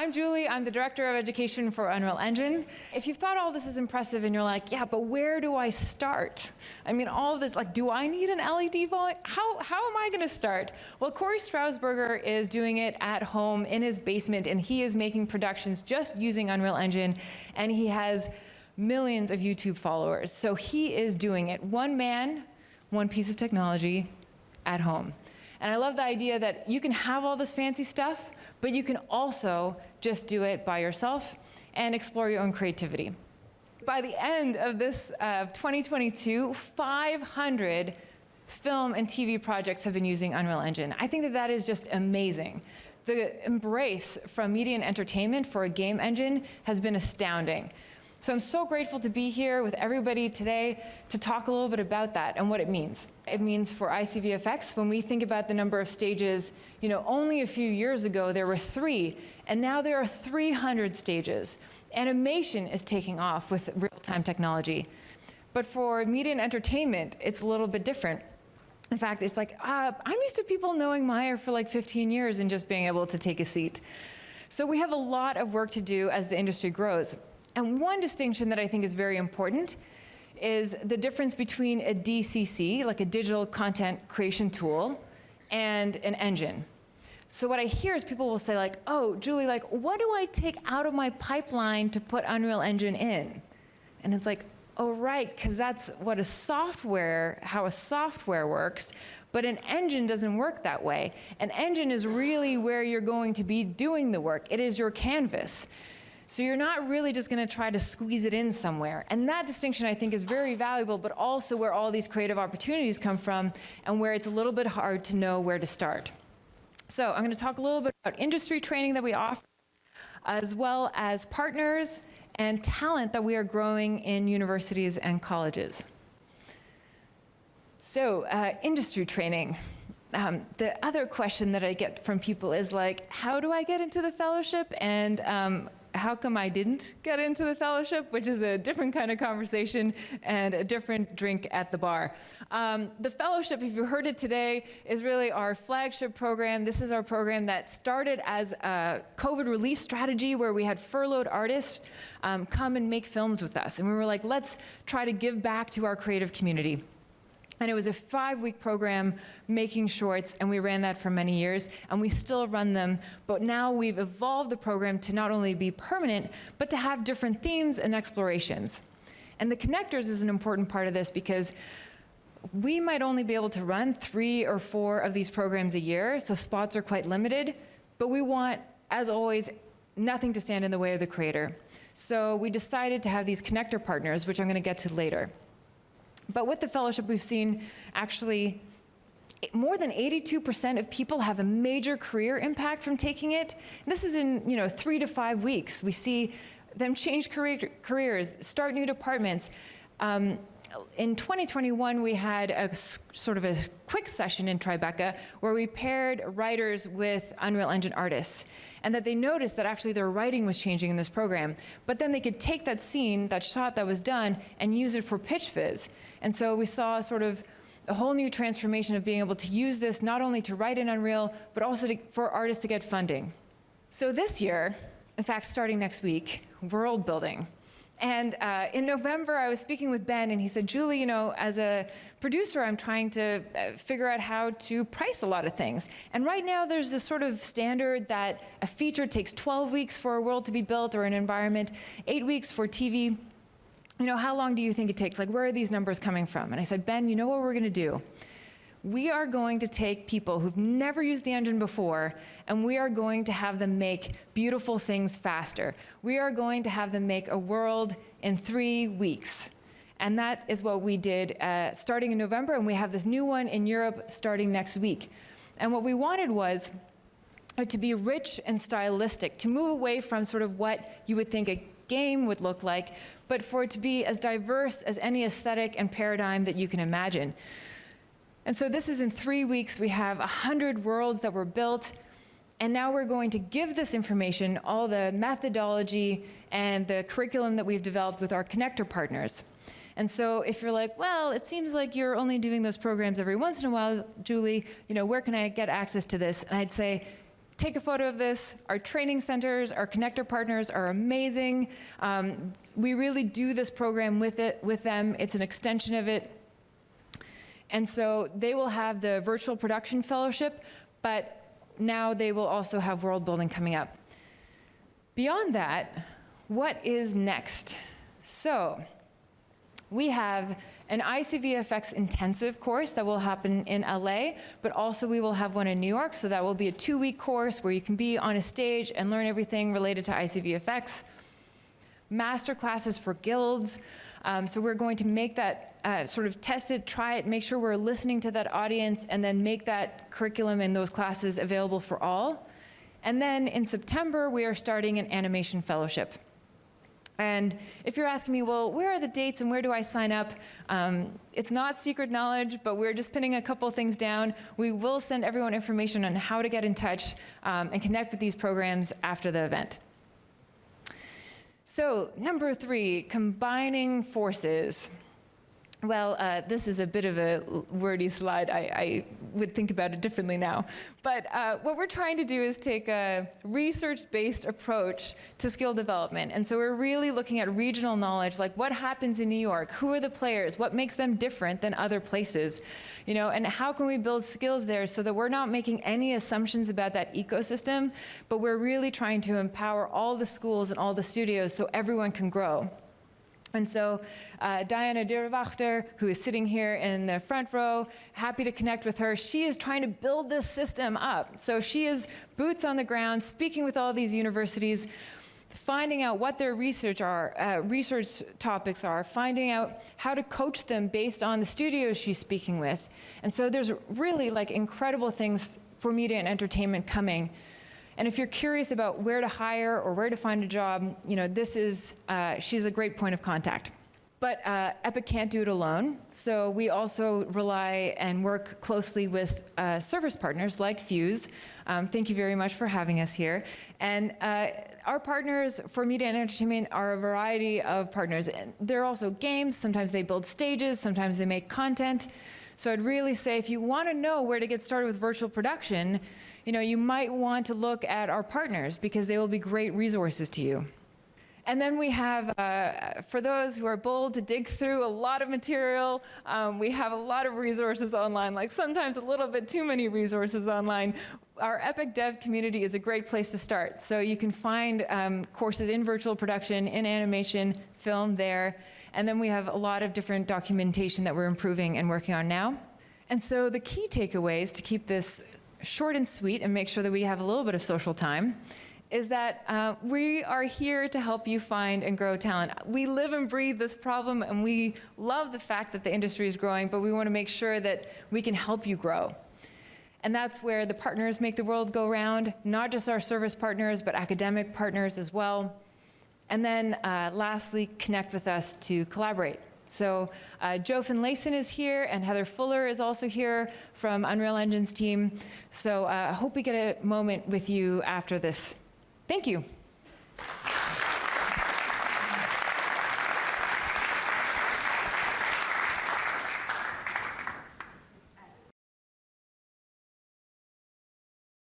I'm Julie. I'm the Director of Education for Unreal Engine. If you thought all this is impressive and you're like, yeah, but where do I start? I mean, all of this, like, do I need an LED volume? How am I going to start? Well, Corey Strausberger is doing it at home in his basement, and he is making productions just using Unreal Engine, and he has millions of YouTube followers. So he is doing it. One man, one piece of technology at home. And I love the idea that you can have all this fancy stuff, but you can also just do it by yourself and explore your own creativity. By the end of this 2022, 500 film and TV projects have been using Unreal Engine. I think that that is just amazing. The embrace from media and entertainment for a game engine has been astounding. So I'm so grateful to be here with everybody today to talk a little bit about that and what it means. It means for ICVFX, when we think about the number of stages, only a few years ago there were 3, and now there are 300 stages. Animation is taking off with real-time technology. But for media and entertainment, it's a little bit different. In fact, it's like, I'm used to people knowing Maya for like 15 years and just being able to take a seat. So we have a lot of work to do as the industry grows. And one distinction that I think is very important is the difference between a DCC, like a digital content creation tool, and an engine. So what I hear is people will say like, oh, Julie, like, what do I take out of my pipeline to put Unreal Engine in? And it's like, oh, right, because that's what how a software works, but an engine doesn't work that way. An engine is really where you're going to be doing the work. It is your canvas. So you're not really just going to try to squeeze it in somewhere. And that distinction, I think, is very valuable, but also where all these creative opportunities come from and where it's a little bit hard to know where to start. So I'm going to talk a little bit about industry training that we offer, as well as partners and talent that we are growing in universities and colleges. So industry training. The other question that I get from people is like, how do I get into the fellowship? And how come I didn't get into the fellowship, which is a different kind of conversation and a different drink at the bar. The fellowship, if you heard it today, is really our flagship program. This is our program that started as a COVID relief strategy where we had furloughed artists come and make films with us. And we were like, let's try to give back to our creative community. And it was a 5-week program making shorts, and we ran that for many years, and we still run them. But now we've evolved the program to not only be permanent, but to have different themes and explorations. And the connectors is an important part of this because we might only be able to run 3 or 4 of these programs a year, so spots are quite limited. But we want, as always, nothing to stand in the way of the creator. So we decided to have these connector partners, which I'm going to get to later. But with the fellowship, we've seen actually more than 82% of people have a major career impact from taking it. This is in 3 to 5 weeks. We see them change careers, start new departments. In 2021, we had a sort of a quick session in Rebekah where we paired writers with Unreal Engine artists, and that they noticed that actually their writing was changing in this program. But then they could take that scene, that shot that was done, and use it for pitch fizz. And so we saw sort of a whole new transformation of being able to use this not only to write in Unreal, but also for artists to get funding. So this year, in fact, starting next week, world building. And in November, I was speaking with Ben, and he said, Julie, as a producer, I'm trying to figure out how to price a lot of things. And right now, there's this sort of standard that a feature takes 12 weeks for a world to be built or an environment, 8 weeks for TV. How long do you think it takes? Like, where are these numbers coming from? And I said, Ben, you know what we're going to do? We are going to take people who've never used the engine before, and we are going to have them make beautiful things faster. We are going to have them make a world in 3 weeks. And that is what we did starting in November, and we have this new one in Europe starting next week. And what we wanted was to be rich and stylistic, to move away from sort of what you would think a game would look like, but for it to be as diverse as any aesthetic and paradigm that you can imagine. And so this is in 3 weeks. We have 100 worlds that were built, and now we're going to give this information, all the methodology and the curriculum that we've developed with our connector partners. And so if you're like, well, it seems like you're only doing those programs every once in a while, Julie, where can I get access to this? And I'd say, take a photo of this. Our training centers, our connector partners are amazing. We really do this program with them. It's an extension of it. And so they will have the virtual production fellowship, but now they will also have world building coming up. Beyond that, what is next? So we have an ICVFX intensive course that will happen in LA, but also we will have one in New York, so that will be a 2-week course where you can be on a stage and learn everything related to ICVFX. Master classes for guilds, so we're going to make that sort of test it, try it, make sure we're listening to that audience, and then make that curriculum in those classes available for all. And then in September, we are starting an animation fellowship. And if you're asking me, well, where are the dates and where do I sign up? It's not secret knowledge, but we're just pinning a couple of things down. We will send everyone information on how to get in touch and connect with these programs after the event. So, number 3, combining forces. Well, this is a bit of a wordy slide. I would think about it differently now. But what we're trying to do is take a research-based approach to skill development. And so we're really looking at regional knowledge, like what happens in New York? Who are the players? What makes them different than other places? You know, and how can we build skills there so that we're not making any assumptions about that ecosystem, but we're really trying to empower all the schools and all the studios so everyone can grow. And so Diana Dierwachter, who is sitting here in the front row, happy to connect with her. She is trying to build this system up. So she is boots on the ground, speaking with all these universities, finding out what their research topics are, finding out how to coach them based on the studios she's speaking with. And so there's really like incredible things for media and entertainment coming. And if you're curious about where to hire or where to find a job, you know, she's a great point of contact. But Epic can't do it alone, so we also rely and work closely with service partners like Fuse. Thank you very much for having us here. And our partners for media and entertainment are a variety of partners. They're also games, sometimes they build stages, sometimes they make content. So I'd really say if you want to know where to get started with virtual production, you know, you might want to look at our partners because they will be great resources to you. And then we have, for those who are bold to dig through a lot of material, we have a lot of resources online, like sometimes a little bit too many resources online. Our Epic Dev community is a great place to start. So you can find courses in virtual production, in animation, film there. And then we have a lot of different documentation that we're improving and working on now. And so the key takeaways to keep this short and sweet and make sure that we have a little bit of social time is that we are here to help you find and grow talent. We live and breathe this problem, and we love the fact that the industry is growing, but we want to make sure that we can help you grow. And that's where the partners make the world go round, not just our service partners, but academic partners as well. And then lastly, connect with us to collaborate. So Joe Finlayson is here, and Heather Fuller is also here from Unreal Engine's team. So I hope we get a moment with you after this. Thank you.